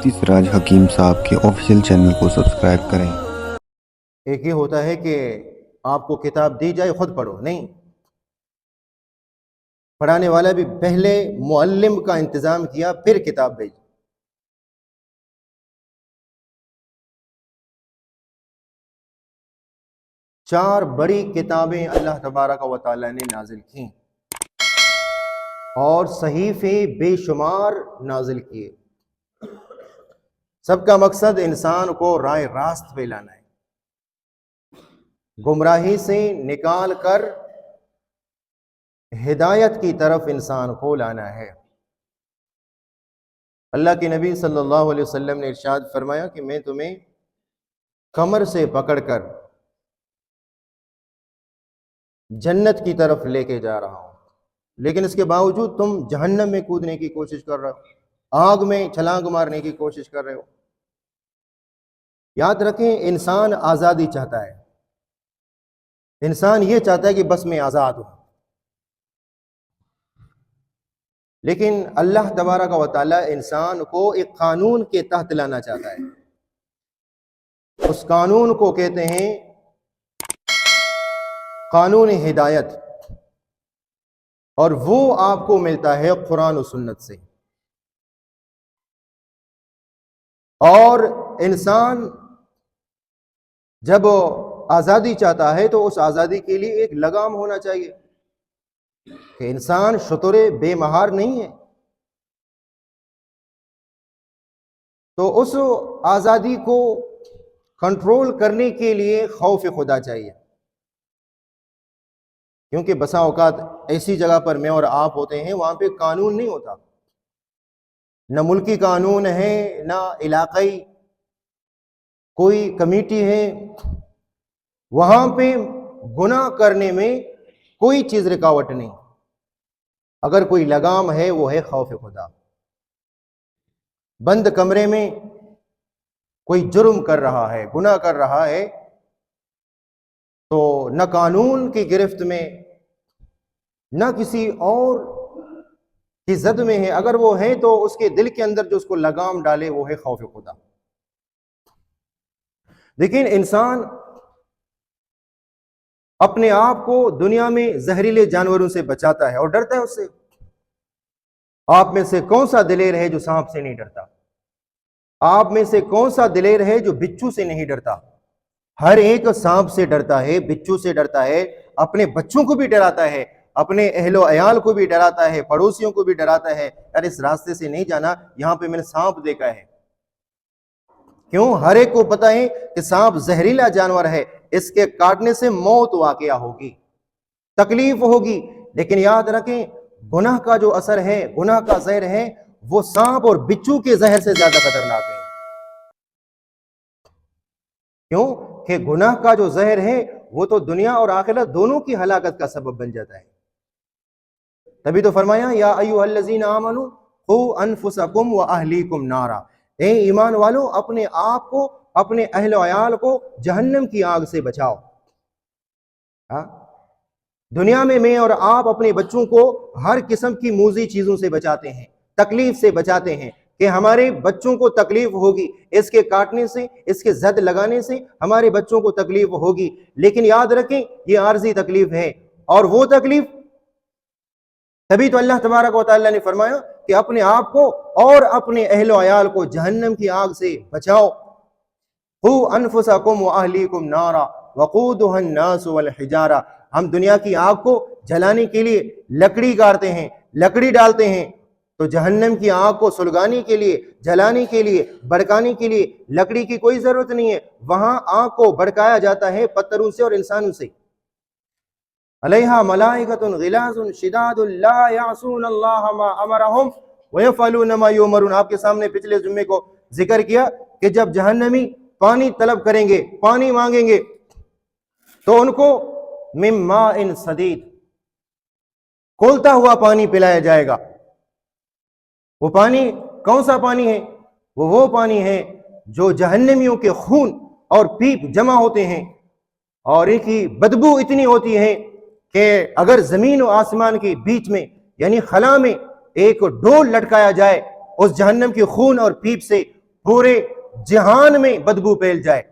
مفتی سراج حکیم صاحب کے آفیشیل چینل کو سبسکرائب کریں۔ ایک یہ ہوتا ہے کہ آپ کو کتاب دی جائے خود پڑھو، نہیں، پڑھانے والا بھی پہلے معلم کا انتظام کیا پھر کتاب بھیجی۔ چار بڑی کتابیں اللہ تبارک و تعالی نے نازل کی اور صحیفے بے شمار نازل کیے۔ سب کا مقصد انسان کو راہ راست پہ لانا ہے، گمراہی سے نکال کر ہدایت کی طرف انسان کو لانا ہے۔ اللہ کے نبی صلی اللہ علیہ وسلم نے ارشاد فرمایا کہ میں تمہیں کمر سے پکڑ کر جنت کی طرف لے کے جا رہا ہوں، لیکن اس کے باوجود تم جہنم میں کودنے کی کوشش کر رہے ہو، آگ میں چھلانگ مارنے کی کوشش کر رہے ہو۔ یاد رکھیں، انسان آزادی چاہتا ہے، انسان یہ چاہتا ہے کہ بس میں آزاد ہوں، لیکن اللہ تبارک و تعالی انسان کو ایک قانون کے تحت لانا چاہتا ہے۔ اس قانون کو کہتے ہیں قانون ہدایت، اور وہ آپ کو ملتا ہے قرآن و سنت سے۔ اور انسان جب آزادی چاہتا ہے تو اس آزادی کے لیے ایک لگام ہونا چاہیے کہ انسان شتر بے مہار نہیں ہے، تو اس آزادی کو کنٹرول کرنے کے لیے خوف خدا چاہیے، کیونکہ بسا اوقات ایسی جگہ پر میں اور آپ ہوتے ہیں وہاں پہ قانون نہیں ہوتا، نہ ملکی قانون ہے، نہ علاقائی کوئی کمیٹی ہے، وہاں پہ گناہ کرنے میں کوئی چیز رکاوٹ نہیں، اگر کوئی لگام ہے وہ ہے خوف خدا۔ بند کمرے میں کوئی جرم کر رہا ہے، گناہ کر رہا ہے، تو نہ قانون کی گرفت میں نہ کسی اور کی زد میں ہے، اگر وہ ہے تو اس کے دل کے اندر جو اس کو لگام ڈالے وہ ہے خوف خدا۔ لیکن انسان اپنے آپ کو دنیا میں زہریلے جانوروں سے بچاتا ہے اور ڈرتا ہے اس سے۔ آپ میں سے کون سا دلیر ہے جو سانپ سے نہیں ڈرتا؟ آپ میں سے کون سا دلیر ہے جو بچھو سے نہیں ڈرتا؟ ہر ایک سانپ سے ڈرتا ہے، بچھو سے ڈرتا ہے، اپنے بچوں کو بھی ڈراتا ہے، اپنے اہل و عیال کو بھی ڈراتا ہے، پڑوسیوں کو بھی ڈراتا ہے، یار اس راستے سے نہیں جانا، یہاں پہ میں نے سانپ دیکھا ہے۔ کیوں؟ ہر ایک کو پتہ ہے کہ سانپ زہریلا جانور ہے، اس کے کاٹنے سے موت واقعہ ہوگی، تکلیف ہوگی، لیکن یاد رکھیں گناہ کا جو اثر ہے، گناہ کا زہر ہے، وہ سانپ اور بچھو کے زہر سے زیادہ خطرناک ہے۔ کیوں کہ گناہ کا جو زہر ہے وہ تو دنیا اور آخرت دونوں کی ہلاکت کا سبب بن جاتا ہے۔ تبھی تو فرمایا یا ایھا الذین آمنوا قوا انفسکم واہلیکم نارا، اے ایمان والو اپنے آپ کو، اپنے اہل و عیال کو جہنم کی آگ سے بچاؤ۔ دنیا میں اور آپ اپنے بچوں کو ہر قسم کی موذی چیزوں سے بچاتے ہیں، تکلیف سے بچاتے ہیں کہ ہمارے بچوں کو تکلیف ہوگی، اس کے کاٹنے سے، اس کے زد لگانے سے ہمارے بچوں کو تکلیف ہوگی، لیکن یاد رکھیں یہ عارضی تکلیف ہے، اور وہ تکلیف تبھی تو اللہ تبارک و تعالیٰ نے فرمایا کہ اپنے آپ کو اور اپنے اہل و عیال کو جہنم کی آگ سے بچاؤ۔ قوا انفسکم واہلیکم نارا وقودھا الناس والحجارہ، ہم دنیا کی آگ کو جلانے کے لیے لکڑی گاڑتے ہیں، لکڑی ڈالتے ہیں، تو جہنم کی آگ کو سلگانے کے لیے، جلانے کے لیے، بھڑکانے کے لیے لکڑی کی کوئی ضرورت نہیں ہے، وہاں آگ کو بھڑکایا جاتا ہے پتھروں سے اور انسانوں سے۔ علیہا ملائکۃ غلاظ شداد لا یعصون اللہ ما امرہم ویفعلون ما یؤمرون۔ آپ کے سامنے پچھلے جمعے کو ذکر کیا کہ جب جہنمی پانی طلب کریں گے، پانی مانگیں گے، تو ان کو من ماء صدید، کھولتا ہوا پانی پلایا جائے گا۔ وہ پانی کون سا پانی ہے؟ وہ پانی ہے جو جہنمیوں کے خون اور پیپ جمع ہوتے ہیں، اور ان کی بدبو اتنی ہوتی ہے کہ اگر زمین و آسمان کے بیچ میں یعنی خلا میں ایک ڈول لٹکایا جائے اس جہنم کے خون اور پیپ سے، پورے جہان میں بدبو پھیل جائے،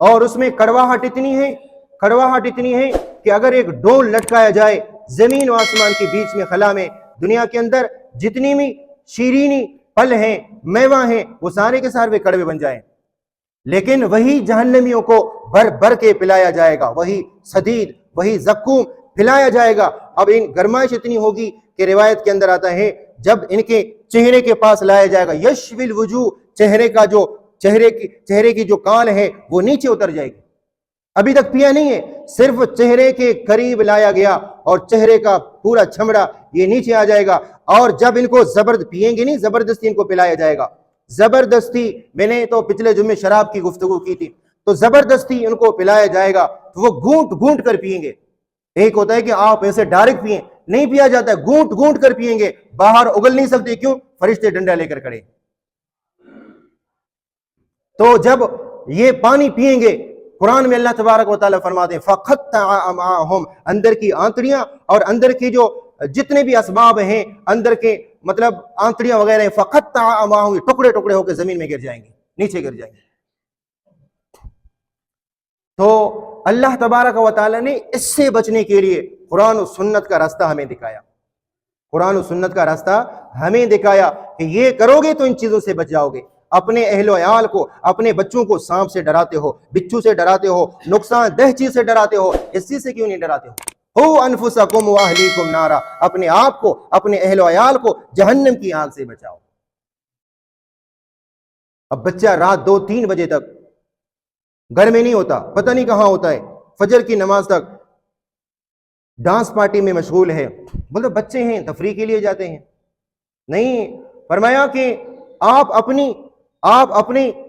اور اس میں کڑواہٹ اتنی ہے کہ اگر ایک ڈول لٹکایا جائے زمین و آسمان کے بیچ میں خلا میں، دنیا کے اندر جتنی بھی شیرینی پھل ہیں، میوہ ہیں، وہ سارے کے سارے کڑوے بن جائیں، لیکن وہی جہنمیوں کو بھر بھر کے پلایا جائے گا، وہی صدید، وہی زقوم پلایا جائے گا۔ اب ان گرمائش اتنی ہوگی کہ روایت کے اندر آتا ہے جب ان کے چہرے کے پاس لایا جائے گا، یشوی الوجوہ، چہرے کی جو کال ہے وہ نیچے اتر جائے گی۔ ابھی تک پیا نہیں ہے، صرف چہرے کے قریب لایا گیا اور چہرے کا پورا چمڑا یہ نیچے آ جائے گا، اور جب ان کو پیئیں گے نہیں، زبردستی ان کو پلایا جائے گا، زبردستی۔ میں نے تو پچھلے جمعے شراب کی گفتگو کی تھی، تو زبردستی ان کو پلایا جائے گا، تو وہ گھونٹ گھونٹ کر پیئیں گے۔ ایک ہوتا ہے کہ آپ ایسے ڈائریکٹ پیئیں، نہیں پیا جاتا ہے، گھونٹ گھونٹ کر پیئیں گے، باہر اگل نہیں سکتے، کیوں؟ فرشتے ڈنڈا لے کر کھڑے۔ تو جب یہ پانی پیئیں گے، قرآن میں اللہ تبارک و تعالیٰ فرماتے ہیں فَقَطَّعَ أَمْعَاءَهُمْ، اندر کی آنتڑیاں اور اندر کی جو جتنے بھی اسباب ہیں اندر کے، مطلب آنتڑیاں وغیرہ ہیں، فَقَطَّعَ أَمْعَاءَهُمْ، ٹکڑے ٹکڑے ہو کے زمین میں گر جائیں گے، نیچے گر جائیں گے۔ تو اللہ تبارک و تعالیٰ نے اس سے بچنے کے لیے قرآن و سنت کا راستہ ہمیں دکھایا، قرآن و سنت کا راستہ ہمیں دکھایا کہ یہ کرو گے تو ان چیزوں سے بچ جاؤ گے۔ اپنے اہل و عیال کو، اپنے بچوں کو سانپ سے ڈراتے ہو، بچھو سے ڈراتے ہو، نقصان دہ چیز سے ڈراتے ہو، اس چیز سے کیوں نہیں ڈراتے ہو؟ انفسکم واہلیکم نارا، اپنے آپ کو، اپنے اہل و عیال کو جہنم کی آگ سے بچاؤ۔ اب بچہ رات 2-3 بجے تک گھر میں نہیں ہوتا، پتہ نہیں کہاں ہوتا ہے، فجر کی نماز تک ڈانس پارٹی میں مشغول ہے، مطلب بچے ہیں، تفریح کے لیے جاتے ہیں۔ نہیں، فرمایا کہ آپ اپنی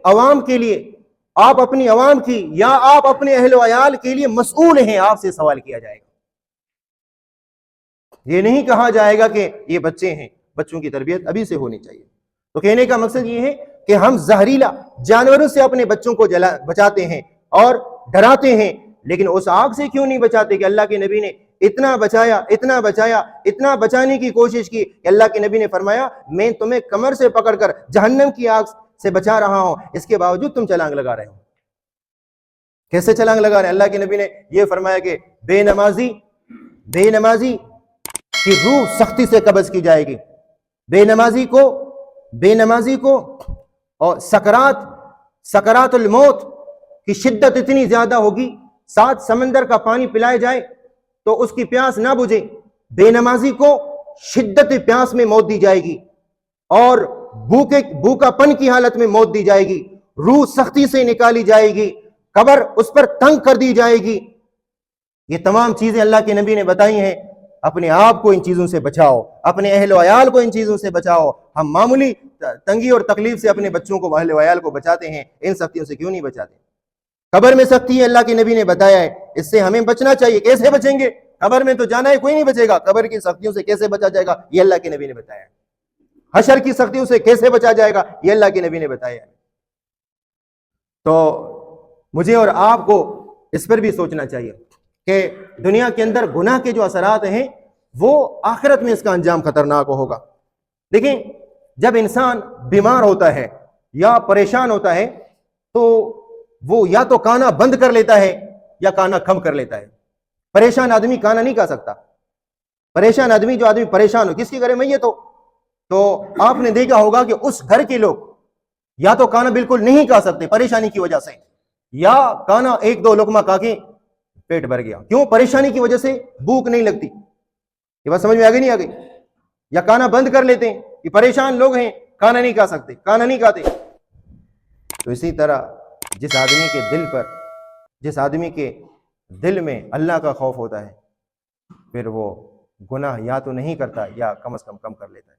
عوام کے لیے، آپ اپنی عوام کی یا آپ اپنے اہل و عیال کے لیے مسئول ہیں، آپ سے سوال کیا جائے گا۔ یہ نہیں کہا جائے گا کہ یہ بچے ہیں، بچوں کی تربیت ابھی سے ہونی چاہیے۔ تو کہنے کا مقصد یہ ہے کہ ہم زہریلا جانوروں سے اپنے بچوں کو بچاتے ہیں اور ڈراتے ہیں، لیکن اس آگ سے کیوں نہیں بچاتے کہ اللہ کے نبی نے اتنا بچایا، اتنا بچانے کی کوشش کی کہ اللہ کے نبی نے فرمایا میں تمہیں کمر سے پکڑ کر جہنم کی آگ سے بچا رہا ہوں، اس کے باوجود تم چھلانگ لگا رہے ہو۔ کیسے چھلانگ لگا رہے ہیں؟ اللہ کے نبی نے یہ فرمایا کہ بے نمازی کی روح سختی سے قبض کی جائے گی، بے نمازی کو اور سکرات الموت کی شدت اتنی زیادہ ہوگی، 7 سمندر کا پانی پلائے جائے تو اس کی پیاس نہ بجھے، بے نمازی کو شدت پیاس میں موت دی جائے گی اور بھوکا پن کی حالت میں موت دی جائے گی، روح سختی سے نکالی جائے گی، قبر اس پر تنگ کر دی جائے گی۔ یہ تمام چیزیں اللہ کے نبی نے بتائی ہیں۔ اپنے آپ کو ان چیزوں سے بچاؤ، اپنے اہل و عیال کو ان چیزوں سے بچاؤ۔ ہم معمولی تنگی اور تکلیف سے اپنے بچوں کو، اہل و عیال کو بچاتے ہیں، ان سختیوں سے کیوں نہیں بچاتے؟ قبر میں سختی ہے، اللہ کے نبی نے بتایا ہے، اس سے ہمیں بچنا چاہیے۔ کیسے بچیں گے؟ قبر میں تو جانا ہے، کوئی نہیں بچے گا، قبر کی سختیوں سے کیسے بچا جائے گا یہ اللہ کے نبی نے بتایا ہے۔ حشر کی سختیوں سے کیسے بچا جائے گا یہ اللہ کے نبی نے بتایا ہے۔ تو مجھے اور آپ کو اس پر بھی سوچنا چاہیے کہ دنیا کے اندر گناہ کے جو اثرات ہیں وہ آخرت میں اس کا انجام خطرناک ہوگا۔ دیکھیں، جب انسان بیمار ہوتا ہے یا پریشان ہوتا ہے تو وہ یا تو کانا بند کر لیتا ہے یا کانا کھم کر لیتا ہے۔ پریشان آدمی کانا نہیں کھا سکتا۔ پریشان آدمی، جو آدمی پریشان ہو، کس کی گھر میں میت ہو تو آپ نے دیکھا ہوگا کہ اس گھر کے لوگ یا تو کانا بالکل نہیں کھا سکتے پریشانی کی وجہ سے، یا کانا 1-2 لقمہ کھا کے پیٹ بھر گیا، کیوں؟ پریشانی کی وجہ سے بھوک نہیں لگتی۔ یہ بات سمجھ میں آگئی نہیں آگئی؟ یا کانا بند کر لیتے ہیں کہ پریشان لوگ ہیں، کانا نہیں کھا سکتے، کانا نہیں کھاتے۔ تو اسی طرح جس آدمی کے دل میں اللہ کا خوف ہوتا ہے، پھر وہ گناہ یا تو نہیں کرتا یا کم از کم کم کر لیتا ہے۔